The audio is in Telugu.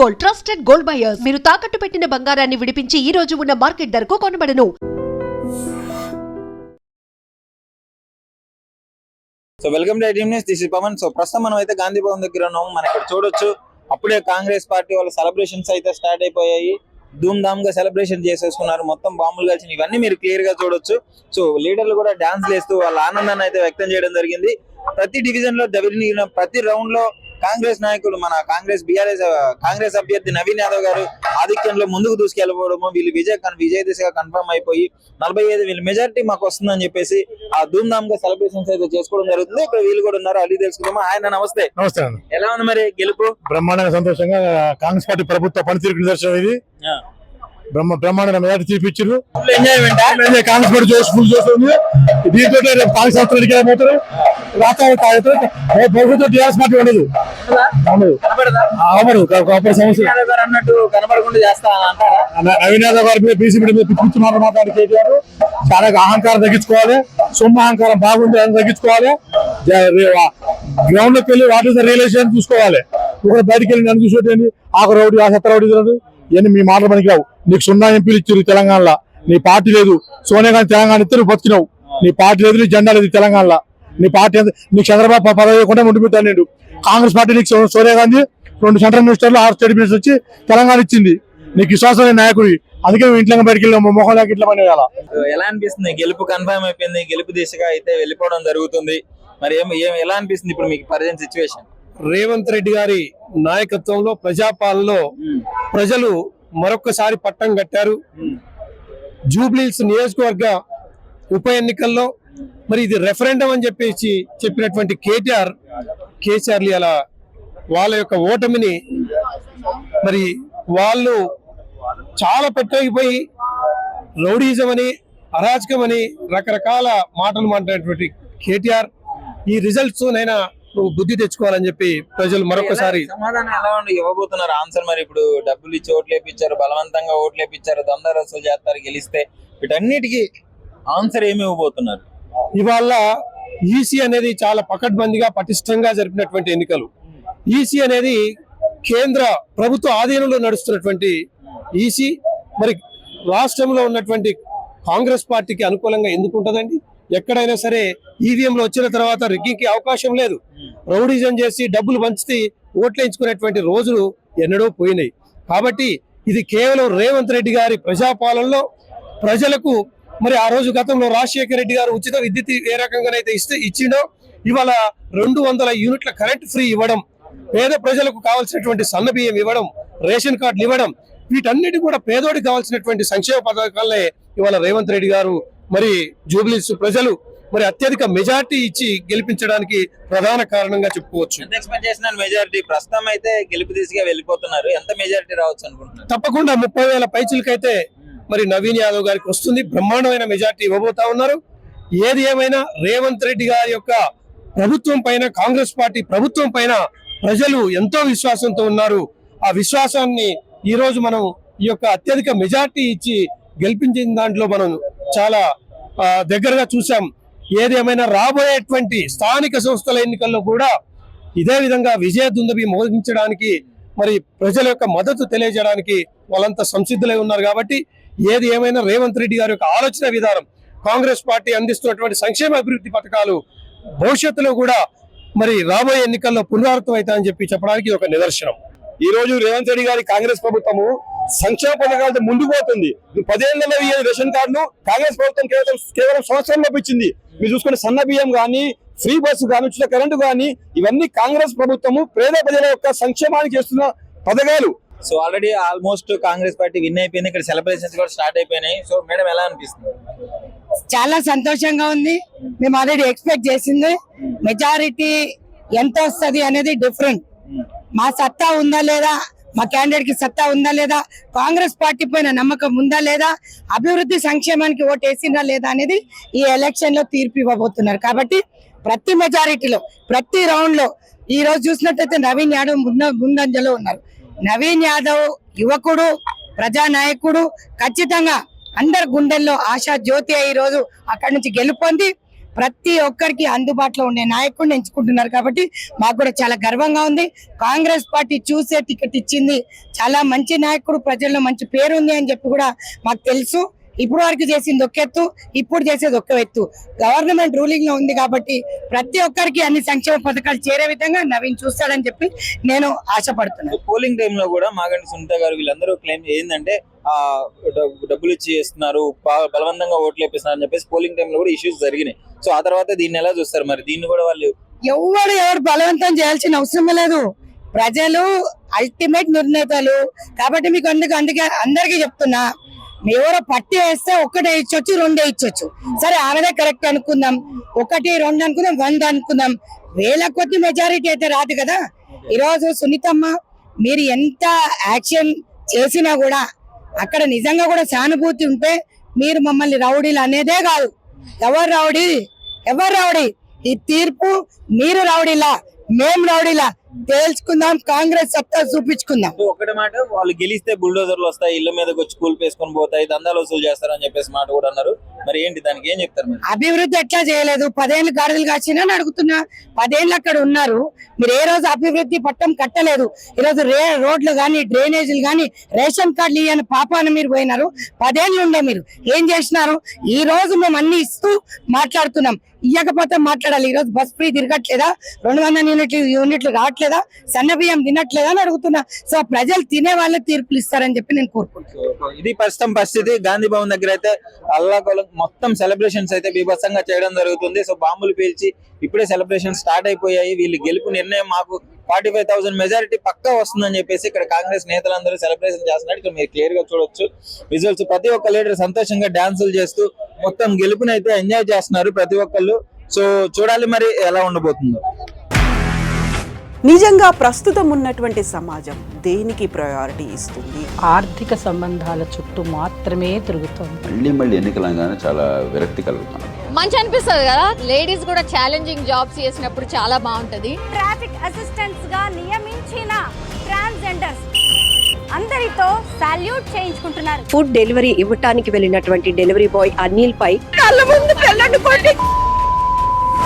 Gold, trusted gold buyers. మీరు తాకట్టు పెట్టిన బంగారాన్ని విడిపించి ఈ రోజు ఉన్న మార్కెట్ ధరకు కొనబడను. So welcome to iDream news. This is Pavan. So ప్రస్తుతం మనం అయితే గాంధీ భవన్ దగ్గర ఉన్నాము. మనం ఇక్కడ చూడొచ్చు, అప్పుడే కాంగ్రెస్ పార్టీ వాళ్ళ సెలబ్రేషన్స్ అయితే స్టార్ట్ అయిపోయాయి. ధూమ్ ధామ్ గా సెలబ్రేషన్ చేసేసుకున్నారు. మొత్తం బాంబులు కలిసి ఇవన్నీ మీరు క్లియర్ గా చూడొచ్చు. సో లీడర్లు కూడా డాన్స్ చేస్తూ వాళ్ళ ఆనందాన్ని అయితే వ్యక్తం చేయడం జరిగింది. ప్రతి డివిజన్ లో ప్రతి రౌండ్ లో కాంగ్రెస్ నాయకులు, మన కాంగ్రెస్ అభ్యర్థి నవీన్ యాదవ్ గారు ఆధిక్యంలో ముందుకు దూసుకెళ్ళిపోవడము, వీళ్ళు విజయ దిశగా కన్ఫర్మ్ అయిపోయి 45 వీళ్ళ మెజారిటీ మాకు వస్తుందని చెప్పేసి ఆ ధూమ్ ధామ్ గా సెలబ్రేషన్స్ అయితే చేసుకోవడం జరుగుతుంది. ఇక్కడ వీళ్ళు కూడా ఉన్నారు, అడిగి తెలుసుకుందామా. ఆయన నమస్తే. నమస్తే. ఎలా ఉంది మరి గెలుపు? బ్రహ్మాండంగా సంతోషంగా కాంగ్రెస్ పార్టీ ప్రభుత్వ పనితీరుకు నిదర్శనం ఇది. బ్రహ్మాండంగా మెజార్టీ చూపించారు. కాంగ్రెస్ పార్టీ ఫుల్ చేస్తుంది. దీంతో కాంగ్రెస్ పోతారు. భవిష్యత్తు టీఆర్ఎస్ పార్టీ ఉండదు. నవీన్ యాదవ్ గారి మీద బీసీ మీడియా పిచ్చి మాట్లాడి కేటీఆర్ చాలా అహంకారం తగ్గించుకోవాలి. సొమ్ము అహంకారం బాగుంది, అని తగ్గించుకోవాలి. గ్రౌండ్ లోకి వెళ్ళి వాట్ ఇస్ ద రియలైజేషన్ చూసుకోవాలి. ఒకరు బయటకు వెళ్ళి నన్ను చూసేటండి ఆక రౌడీ ఆ సత్త రౌడీ ఇవన్నీ మీ మాటలు పనికి రావు. నీకు 0 ఎంపీలు ఇచ్చారు తెలంగాణలో, నీ పార్టీ లేదు. సోనియా గాంధీ తెలంగాణ ఇస్తే నువ్వు బతికినావు. నీ పార్టీ లేదు, నీ జెండా లేదు తెలంగాణలో. నీ పార్టీ నీకు చంద్రబాబు పదవి ఇవ్వకుండా ఉండిపోతాను. నేను కాంగ్రెస్ పార్టీ నీకు సోనియా గాంధీ 2 సెంట్రల్ మినిస్టర్లు 6 స్టేట్ మినిస్టర్ వచ్చి తెలంగాణ ఇచ్చింది. నీకు విశ్వాసమైన నాయకుడి, అందుకే ఇంట్లో బయటకు వెళ్ళి మొహం లేక ఇట్లా పని వేయాల. ఎలా అనిపిస్తుంది? గెలుపు కన్ఫర్మ్ అయిపోయింది, గెలుపు దిశగా అయితే వెళ్ళిపోవడం జరుగుతుంది. మరి ఎలా అనిపిస్తుంది ఇప్పుడు మీకు ప్రజెంట్ సిచ్యువేషన్? రేవంత్ రెడ్డి గారి నాయకత్వంలో ప్రజాపాలనలో ప్రజలు మరొకసారి పట్టం కట్టారు. జూబ్లీహిల్స్ నియోజకవర్గ ఉప ఎన్నికల్లో మరి ఇది రెఫరెండం అని చెప్పినటువంటి కేసీఆర్ అలా వాళ్ళ యొక్క ఓటమిని మరి వాళ్ళు చాలా పెట్టకపోయి రౌడీజం అని, అరాచకం అని రకరకాల మాటలు మాట్లాడేటువంటి కేటీఆర్ ఈ రిజల్ట్స్ నైనా నువ్వు బుద్ధి తెచ్చుకోవాలని చెప్పి ప్రజలు మరొకసారి సమాధానం ఎలా ఇవ్వబోతున్నారు ఆన్సర్? మరి ఇప్పుడు డబ్బులు ఇచ్చి ఓట్లు వేపించారు, బలవంతంగా ఓట్లు వేపించారు, దొంగ రసూలు చేస్తారు గెలిస్తే, వీటన్నిటికీ ఆన్సర్ ఏమి ఇవ్వబోతున్నారు? ఇవాళ ఈసీ అనేది చాలా పకడ్బందీగా పటిష్టంగా జరిపినటువంటి ఎన్నికలు. ఈసీ అనేది కేంద్ర ప్రభుత్వ ఆధీనంలో నడుస్తున్నటువంటి ఈసీ మరి రాష్ట్రంలో ఉన్నటువంటి కాంగ్రెస్ పార్టీకి అనుకూలంగా ఎందుకు ఉంటుందండి? ఎక్కడైనా సరే ఈవీఎంలు వచ్చిన తర్వాత రిగ్గింగ్కి అవకాశం లేదు. రౌడీజం చేసి డబ్బులు పంచితే ఓట్లేయించుకునేటువంటి రోజులు ఎన్నడో పోయినాయి. కాబట్టి ఇది కేవలం రేవంత్ రెడ్డి గారి ప్రజాపాలనలో ప్రజలకు మరి ఆ రోజు గతంలో రాజశేఖర రెడ్డి గారు ఉచిత విద్యుత్ ఏ రకంగానైతే ఇచ్చిండో ఇవాళ 200 యూనిట్ల కరెంట్ ఫ్రీ ఇవ్వడం, పేద ప్రజలకు కావాల్సినటువంటి సన్న బియ్యం ఇవ్వడం, రేషన్ కార్డులు ఇవ్వడం, వీటన్నిటి కూడా పేదోడికి కావాల్సినటువంటి సంక్షేమ పథకాలనే ఇవాళ రేవంత్ రెడ్డి గారు మరి జూబ్లీహిల్స్ ప్రజలు మరి అత్యధిక మెజార్టీ ఇచ్చి గెలిపించడానికి ప్రధాన కారణంగా చెప్పుకోవచ్చు. మెజారిటీ ప్రస్తుతం అయితే గెలుపు దిశగా వెళ్ళిపోతున్నారు. ఎంత మెజారిటీ రావచ్చు అనుకుంటున్నారు? తప్పకుండా 30,000 పైచిలకైతే మరి నవీన్ యాదవ్ గారికి వస్తుంది. బ్రహ్మాండమైన మెజార్టీ ఇవ్వబోతా ఉన్నారు. ఏది ఏమైనా రేవంత్ రెడ్డి గారి యొక్క ప్రభుత్వం పైన, కాంగ్రెస్ పార్టీ ప్రభుత్వం పైన ప్రజలు ఎంతో విశ్వాసంతో ఉన్నారు. ఆ విశ్వాసాన్ని ఈ రోజు మనం ఈ యొక్క అత్యధిక మెజార్టీ ఇచ్చి గెలిపించిన దాంట్లో మనం చాలా దగ్గరగా చూసాం. ఏది ఏమైనా రాబోయేటువంటి స్థానిక సంస్థల ఎన్నికల్లో కూడా ఇదే విధంగా విజయ దుందుభి మోగించడానికి మరి ప్రజల యొక్క మద్దతు తెలియజేయడానికి వాళ్ళంతా సంసిద్ధులై ఉన్నారు. కాబట్టి ఏది ఏమైనా రేవంత్ రెడ్డి గారి యొక్క ఆలోచన విధానం, కాంగ్రెస్ పార్టీ అందిస్తున్నటువంటి సంక్షేమ అభివృద్ధి పథకాలు భవిష్యత్తులో కూడా మరి రాబోయే ఎన్నికల్లో పునరావృతం అవుతాయని చెప్పడానికి ఒక నిదర్శనం. ఈ రోజు రేవంత్ రెడ్డి గారి కాంగ్రెస్ ప్రభుత్వము సంక్షేమ పథకాలతో ముందుకు పోతుంది. 10 ఏళ్లలో రేషన్ కార్డులు కాంగ్రెస్ ప్రభుత్వం కేవలం సంవత్సరంలో ఇచ్చింది. మీరు చూసుకునే సన్న బియ్యం గానీ, ఫ్రీ బస్సు గానీ, ఉచిత కరెంటు గానీ, ఇవన్నీ కాంగ్రెస్ ప్రభుత్వము పేద ప్రజల యొక్క సంక్షేమానికి చేస్తున్న పథకాలు. So already almost Congress party win అయిపోయింది. ఇక్కడ సెలబ్రేషన్స్ కూడా స్టార్ట్ అయిపోయినాయి. సో మేడం ఎలా అనిపిస్తుంది? చాలా సంతోషంగా ఉంది. మేము ఆల్రెడీ ఎక్స్పెక్ట్ చేసింది మెజారిటీ ఎంత వస్తుంది అనేది డిఫరెంట్. మా సత్తా ఉందా లేదా, మా క్యాండిడేట్ కి సత్తా ఉందా లేదా, కాంగ్రెస్ పార్టీ పైన నమ్మకం ఉందా లేదా, అభివృద్ధి సంక్షేమానికి ఓటు వేసిందా లేదా అనేది ఈ ఎలక్షన్ లో తీర్పు ఇవ్వబోతున్నారు. కాబట్టి ప్రతి మెజారిటీలో, ప్రతి రౌండ్ లో ఈ రోజు చూసినట్లయితే నవీన్ యాదవ్ ముందంజలో ఉన్నారు. నవీన్ యాదవ్ యువకుడు, ప్రజానాయకుడు, ఖచ్చితంగా అందరి గుండెల్లో ఆశా జ్యోతి ఈ రోజు అక్కడి నుంచి గెలుపొంది ప్రతి ఒక్కరికి అందుబాటులో ఉండే నాయకుడిని ఎంచుకుంటున్నారు కాబట్టి మాకు కూడా చాలా గర్వంగా ఉంది. కాంగ్రెస్ పార్టీ చూసే టికెట్ ఇచ్చింది, చాలా మంచి నాయకుడు, ప్రజల్లో మంచి పేరు ఉంది అని చెప్పి కూడా మాకు తెలుసు. ఇప్పుడు వరకు చేసింది ఒక ఎత్తు, ఇప్పుడు చేసేది ఒక ఎత్తు. గవర్నమెంట్ రూలింగ్ లో ఉంది కాబట్టి ప్రతి ఒక్కరికి అన్ని సంక్షేమ పథకాలు చేరే విధంగా నవీన్ చూస్తాడని చెప్పి నేను ఆశపడుతున్నాను. పోలింగ్ టైంలో కూడా మాగంటి సునీత గారు వీళ్ళందరూ క్లెయిమ్ ఏంటంటే డబ్బులు ఇచ్చి చేస్తున్నారు, బలవంతంగా ఓట్లు వేపిస్తున్నారు అని చెప్పేసి పోలింగ్ టైంలో కూడా ఇష్యూస్ జరిగినాయి. సో ఆ తర్వాత దీన్ని ఎలా చూస్తారు మరి? దీన్ని కూడా వాళ్ళు ఎవరు బలవంతం చేయాల్సిన అవసరం లేదు. ప్రజలు అల్టిమేట్ నిర్ణేతలు కాబట్టి మీకు అందుకే అందరికీ చెప్తున్నా, ఎవరో పట్టి వేస్తే ఒక్కటే ఇచ్చొచ్చు, రెండే ఇచ్చొచ్చు. సరే ఆమెదే కరెక్ట్ అనుకుందాం, 1, 2 అనుకుందాం, 100 అనుకుందాం. వేల కొద్ది మెజారిటీ అయితే రాదు కదా. ఈరోజు సునీతమ్మ మీరు ఎంత యాక్షన్ చేసినా కూడా అక్కడ నిజంగా కూడా సానుభూతి ఉంటే మీరు మమ్మల్ని రౌడీలు అనేదే కాదు. ఎవరు రౌడీ? ఈ తీర్పు మీరు రౌడీలా, మేం రౌడీలా తేల్చుకుందాం, కాంగ్రెస్ సత్తా చూపించుకుందాం. ఒకటి మాట, వాళ్ళు గెలిస్తే బుల్డోజర్లు వస్తాయి, ఇళ్ల మీదకి వచ్చి కూల్పేసుకొని పోతాయి, దందాలు వసూలు చేస్తారని చెప్పేసి మాట కూడా అన్నారు. మరి ఏంటి దానికి ఏం చెప్తారు మీరు? అభివృద్ధి ఎట్లా చేయలేదు? 10 ఏళ్ళు గాడిదలు కాచినా అడుగుతున్నా. 10 ఏళ్ళు అక్కడ ఉన్నారు, మీరు ఏ రోజు అభివృద్ధి పట్టం కట్టలేదు. ఈరోజు రోడ్లు గాని, డ్రైనేజీలు గాని, రేషన్ కార్డులు ఇవ్వని పాపాన మీరు పోయినారు. 10 ఏళ్ళు ఉండే మీరు ఏం చేసినారు? ఈ రోజు మేము అన్ని ఇస్తూ మాట్లాడుతున్నాం, ఇవ్వకపోతే మాట్లాడాలి. ఈ రోజు బస్ ఫ్రీ తిరగట్లేదా? 200 యూనిట్లు రావట్లేదా? సన్న బియ్యం తినట్లేదా అని అడుగుతున్నా. సో ప్రజలు తినే వాళ్ళే తీర్పులు ఇస్తారని చెప్పి నేను కోరుకుంటున్నాను. ఇది ప్రస్తుతం పరిస్థితి. గాంధీ భవన్ దగ్గర అయితే అల్లాకొలం మొత్తం సెలబ్రేషన్స్ అయితే బీభత్సంగా చేయడం జరుగుతుంది. సో బాంబులు పేల్చి ఇప్పుడే సెలబ్రేషన్ స్టార్ట్ అయిపోయాయి. వీళ్ళు గెలుపు నిర్ణయం మాకు 45,000 మెజారిటీ పక్కా వస్తుందని చెప్పేసి ఇక్కడ కాంగ్రెస్ నేతలందరూ సెలబ్రేషన్ చేస్తున్నారు. ఇక్కడ మీరు క్లియర్ గా చూడొచ్చు విజువల్స్. ప్రతి ఒక్క లీడర్ సంతోషంగా డాన్సులు చేస్తూ మొత్తం గెలుపుని అయితే ఎంజాయ్ చేస్తున్నారు ప్రతి ఒక్కళ్ళు. సో చూడాలి మరి ఎలా ఉండబోతుందో. నిజంగా ప్రస్తుతం ఉన్నటువంటి సమాజం దేనికి ప్రయారిటీ ఇస్తుంది? ఆర్థిక సంబంధాల చుట్టూ మాత్రమే తిరుగుతుంది. మళ్ళీ ఎన్నికలంగానే చాలా విరక్తి కలుగుతాను. మంచి అనిపిస్తుంది కదా, లేడీస్ కూడా ఛాలెంజింగ్ జాబ్స్ చేసినప్పుడు చాలా బాగుంటది. ట్రాఫిక్ అసిస్టెంట్స్ గా నియమించిన ట్రాన్స్జెండర్స్ అందరితో సాల్యూట్ చేయించుకుంటున్నారు. ఫుడ్ డెలివరీ ఇవ్వటానికి వెళ్ళినటువంటి డెలివరీ బాయ్ అనిల్ పై కళ్ళ ముందు